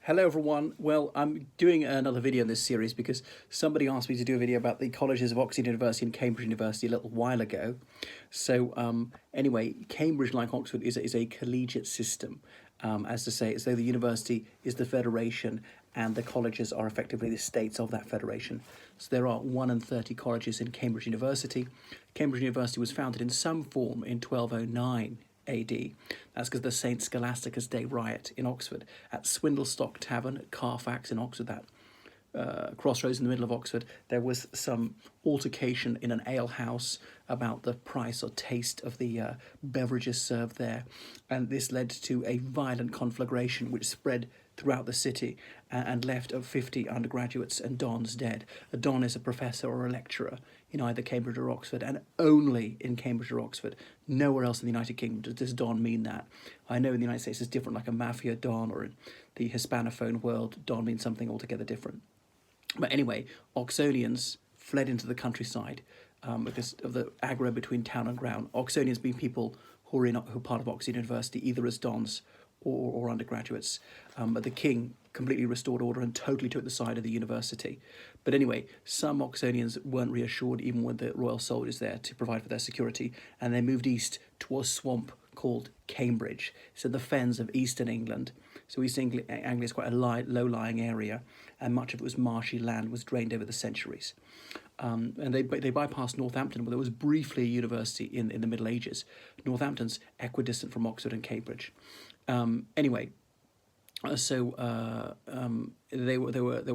Hello everyone. Well, I'm doing another video in this series because somebody asked me to do a video about the colleges of Oxford University and Cambridge University a little while ago. So anyway, Cambridge, like Oxford, is a collegiate system, as to say, as though the university is the federation and the colleges are effectively the states of that federation. So there are 1 in 30 colleges in Cambridge University. Cambridge University was founded in some form in 1209. AD. That's because the St Scholastica's Day riot in Oxford at Swindlestock Tavern at Carfax in Oxford, that crossroads in the middle of Oxford, there was some altercation in an ale house about the price or taste of the beverages served there, and this led to a violent conflagration which spread throughout the city and left 50 undergraduates and dons dead. A don is a professor or a lecturer in either Cambridge or Oxford, and only in Cambridge or Oxford. Nowhere else in the United Kingdom does don mean that. I know in the United States it's different, like a mafia don, or in the Hispanophone world, don means something altogether different. But anyway, Oxonians fled into the countryside because of the aggro between town and ground. Oxonians being people who are part of Oxford University, either as dons or undergraduates. But the king completely restored order and totally took the side of the university. But anyway, some Oxonians weren't reassured even with the royal soldiers there to provide for their security, and they moved east to a swamp called Cambridge. So the fens of eastern England. So East Anglia is quite a low-lying area, and much of it was marshy land, was drained over the centuries. And they bypassed Northampton, where there was briefly a university in the Middle Ages. Northampton's equidistant from Oxford and Cambridge. Anyway, there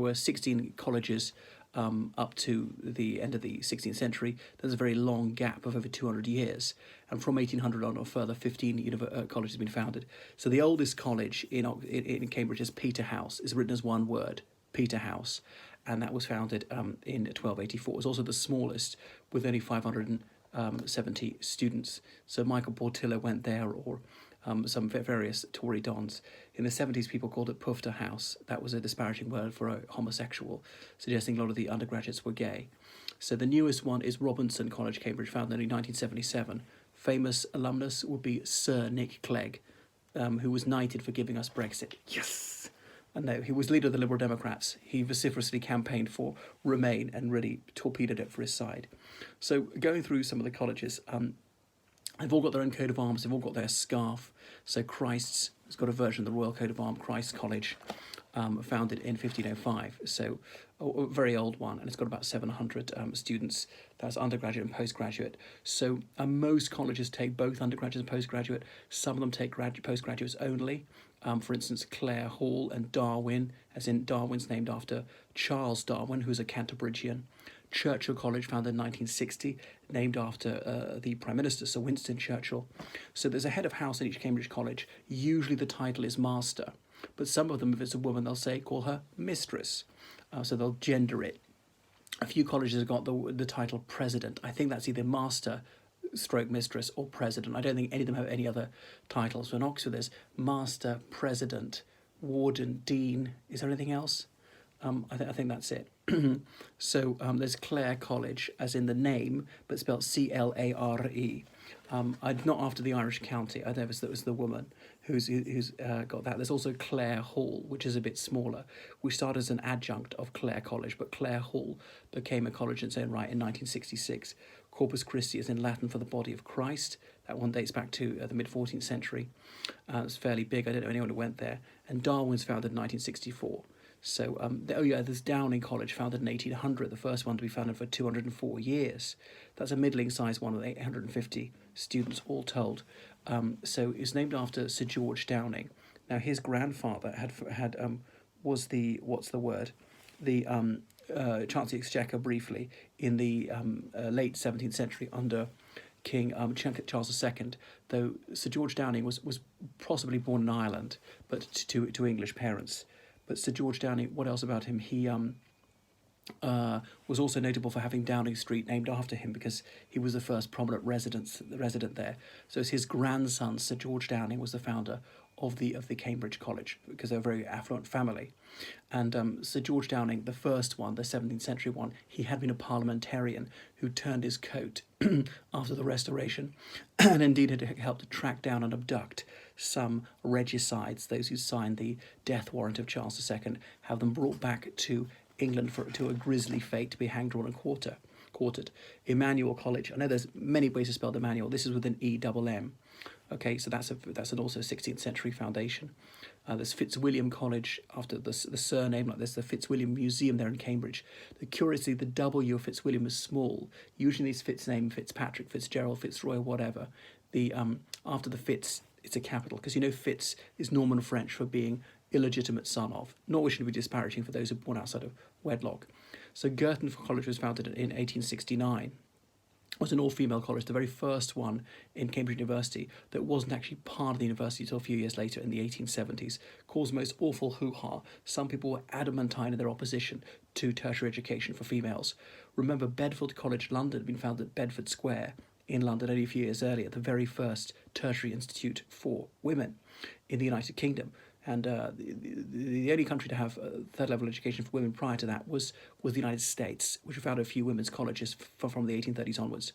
were 16 colleges up to the end of the 16th century. There's a very long gap of over 200 years, and from 1800 on, a further 15 colleges have been founded. So the oldest college in Cambridge is Peterhouse. It's written as one word, Peterhouse, and that was founded in 1284. It's also the smallest, with only 570 students. So Michael Portillo went there, or some various Tory dons. In the 70s, people called it Pufter House. That was a disparaging word for a homosexual, suggesting a lot of the undergraduates were gay. So the newest one is Robinson College, Cambridge, founded in 1977. Famous alumnus would be Sir Nick Clegg, who was knighted for giving us Brexit. Yes! And no, he was leader of the Liberal Democrats. He vociferously campaigned for Remain and really torpedoed it for his side. So going through some of the colleges, they've all got their own coat of arms, they've all got their scarf. So Christ's has got a version of the Royal Coat of Arms, Christ's College, founded in 1505. So a very old one, and it's got about 700 students. That's undergraduate and postgraduate. So most colleges take both undergraduate and postgraduate. Some of them take postgraduates only. For instance, Clare Hall and Darwin, as in Darwin's named after Charles Darwin, who's a Canterbridgian. Churchill College, founded in 1960, named after the Prime Minister, Sir Winston Churchill. So there's a head of house in each Cambridge college. Usually the title is master, but some of them, if it's a woman, they'll call her mistress. So they'll gender it. A few colleges have got the title president. I think that's either master stroke mistress or president. I don't think any of them have any other titles. So in Oxford there's master, president, warden, dean. Is there anything else? I think that's it. So there's Clare College, as in the name, but spelled C-L-A-R-E. Not after the Irish county. I don't know if it was the woman who's got that. There's also Clare Hall, which is a bit smaller, which started as an adjunct of Clare College, but Clare Hall became a college in its own right in 1966. Corpus Christi is in Latin for the body of Christ. That one dates back to the mid-14th century. It's fairly big. I don't know anyone who went there. And Darwin's founded in 1964. So, there's Downing College, founded in 1800, the first one to be founded for 204 years. That's a middling-sized one with 850 students all told. So it's named after Sir George Downing. Now, his grandfather was the Chancellor of the Exchequer briefly in the late 17th century under King Charles II, though Sir George Downing was possibly born in Ireland, but to English parents. But Sir George Downing, what else about him? He was also notable for having Downing Street named after him because he was the first prominent resident there. So it's his grandson, Sir George Downing, was the founder of the Cambridge College, because they're a very affluent family. And Sir George Downing, the first one, the 17th century one, he had been a parliamentarian who turned his coat after the Restoration, and indeed had helped to track down and abduct some regicides, those who signed the death warrant of Charles II, have them brought back to England to a grisly fate, to be hanged, drawn, and quartered. Emmanuel College. I know there's many ways to spell Emmanuel. This is with an E-double-M. Okay, so that's an also 16th century foundation. There's Fitzwilliam College, after the surname, like there's the Fitzwilliam Museum there in Cambridge. Curiously, the W of Fitzwilliam is small. Usually these Fitz name, Fitzpatrick, Fitzgerald, Fitzroy, whatever. After the Fitz, it's a capital, because Fitz is Norman French for being illegitimate son of, not wishing to be disparaging for those who were born outside of wedlock. So Girton College was founded in 1869. It was an all-female college, the very first one in Cambridge University that wasn't actually part of the university until a few years later in the 1870s. Caused the most awful hoo-ha. Some people were adamantine in their opposition to tertiary education for females. Remember, Bedford College, London, had been founded at Bedford Square in London only a few years earlier, the very first tertiary institute for women in the United Kingdom. And the only country to have third-level education for women prior to that was the United States, which founded a few women's colleges from the 1830s onwards.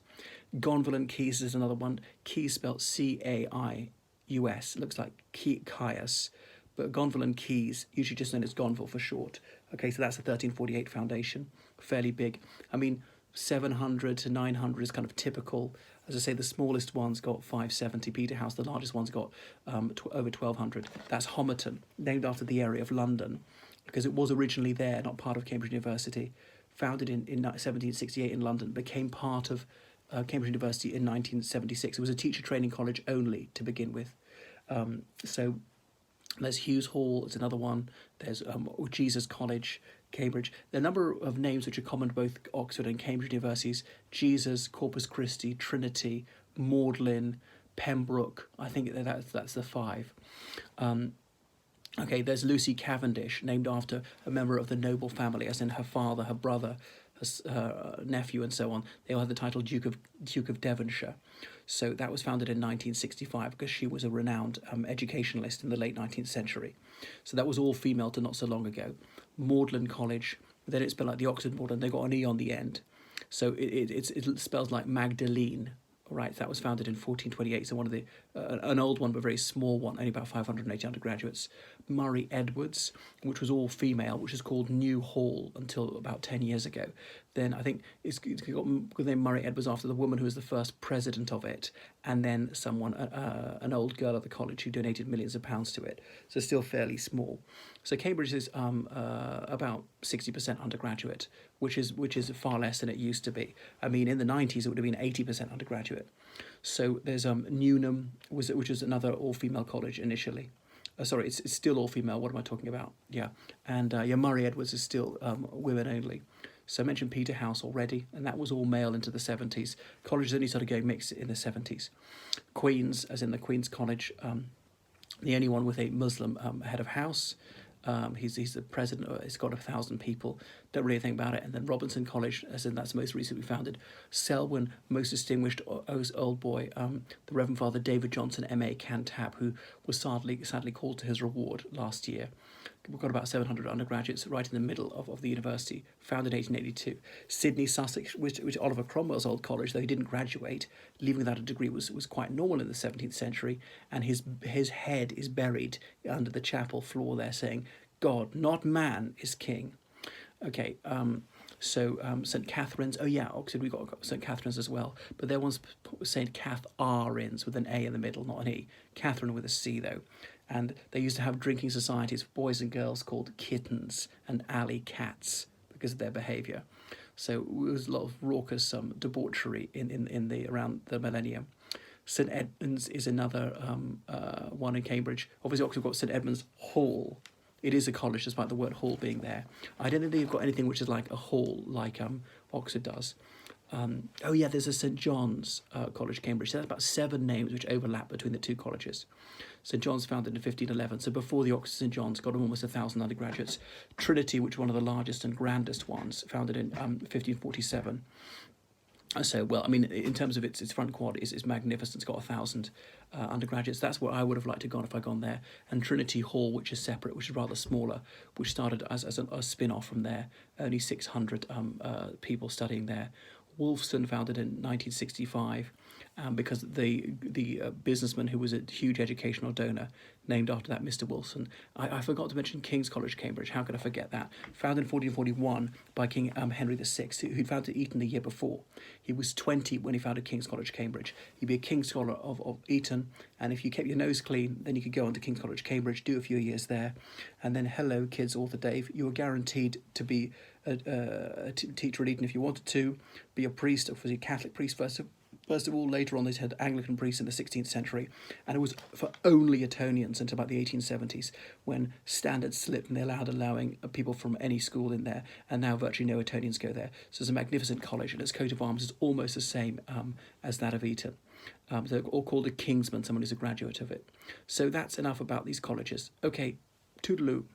Gonville and Caius is another one. Caius spelled C-A-I-U-S. It looks like Caius, but Gonville and Caius, usually just known as Gonville for short. Okay, so that's a 1348 foundation, fairly big. I mean, 700 to 900 is kind of typical. As I say, the smallest one's got 570. Peterhouse, the largest one's got over 1,200. That's Homerton, named after the area of London, because it was originally there, not part of Cambridge University. Founded in 1768 in London, became part of Cambridge University in 1976. It was a teacher training college only to begin with. So there's Hughes Hall, it's another one. There's Jesus College, Cambridge. There are a number of names which are common to both Oxford and Cambridge universities. Jesus, Corpus Christi, Trinity, Magdalen, Pembroke. I think that's the five. Okay, there's Lucy Cavendish, named after a member of the noble family, as in her father, her brother, her nephew, and so on. They all had the title Duke of Devonshire. So that was founded in 1965 because she was a renowned educationalist in the late 19th century. So that was all female to not so long ago. Magdalen College, then it's spelled like the Oxford Magdalen, they got an E on the end. So it spells like Magdalene, right? That was founded in 1428, so one of the, an old one but very small one, only about 580 undergraduates. Murray Edwards, which was all female, which is called New Hall until about 10 years ago. Then I think it's got the name Murray Edwards after the woman who was the first president of it, and then someone, an old girl at the college who donated millions of pounds to it. So still fairly small. So Cambridge is about 60% undergraduate, which is far less than it used to be. I mean, in the 90s it would have been 80% undergraduate. So there's Newnham, which is another all-female college initially. Sorry, it's still all-female. What am I talking about? Yeah, and Murray Edwards is still women only. So I mentioned Peterhouse already, and that was all male into the 70s. Colleges only started going mixed in the 70s. Queen's, as in the Queen's College, the only one with a Muslim head of house. He's the president. It's got 1,000 people. Don't really think about it. And then Robinson College, as in that's most recently founded. Selwyn, most distinguished old boy, the Reverend Father David Johnson, M.A. Cantab, who was sadly called to his reward last year. We've got about 700 undergraduates right in the middle of the university, founded in 1882. Sydney, Sussex, which Oliver Cromwell's old college, though he didn't graduate, leaving without a degree was quite normal in the 17th century, and his head is buried under the chapel floor there saying, God, not man, is king. Okay, so St. Catherine's, oh yeah, Oxford, we've got St. Catherine's as well, but there one's St. Catharines with an A in the middle, not an E. Catherine with a C, though. And they used to have drinking societies for boys and girls called kittens and alley cats because of their behaviour. So it was a lot of raucous debauchery in around the millennium. St. Edmunds is another one in Cambridge. Obviously, Oxford got St. Edmunds Hall. It is a college, despite the word hall being there. I don't think they've got anything which is like a hall, like Oxford does. Oh yeah, there's a St. John's College, Cambridge. So that's about 7 names which overlap between the two colleges. St. John's founded in 1511, so before the Oxford St. John's got almost 1,000 undergraduates. Trinity, which is one of the largest and grandest ones, founded in 1547. So, well, I mean, in terms of its front quad, is magnificent. It's got 1,000 undergraduates. That's where I would have liked to have gone if I'd gone there. And Trinity Hall, which is separate, which is rather smaller, which started as a spin-off from there. Only 600 people studying there. Wolfson, founded in 1965, because the businessman who was a huge educational donor, named after that Mr. Wilson. I forgot to mention King's College, Cambridge. How could I forget that? Founded in 1441 by King Henry VI, who'd founded Eton the year before. He was 20 when he founded King's College, Cambridge. He'd be a King's Scholar of Eton, and if you kept your nose clean, then you could go on to King's College, Cambridge, do a few years there, and then hello, kids, author Dave. You were guaranteed to be a teacher at Eton if you wanted to, be a priest, obviously a Catholic priest first of all. Later on, they had Anglican priests in the 16th century, and it was for only Etonians until about the 1870s, when standards slipped and they allowing people from any school in there, and now virtually no Etonians go there. So it's a magnificent college, and its coat of arms is almost the same as that of Eton. They're all called a Kingsman, someone who's a graduate of it. So that's enough about these colleges. Okay, toodaloo.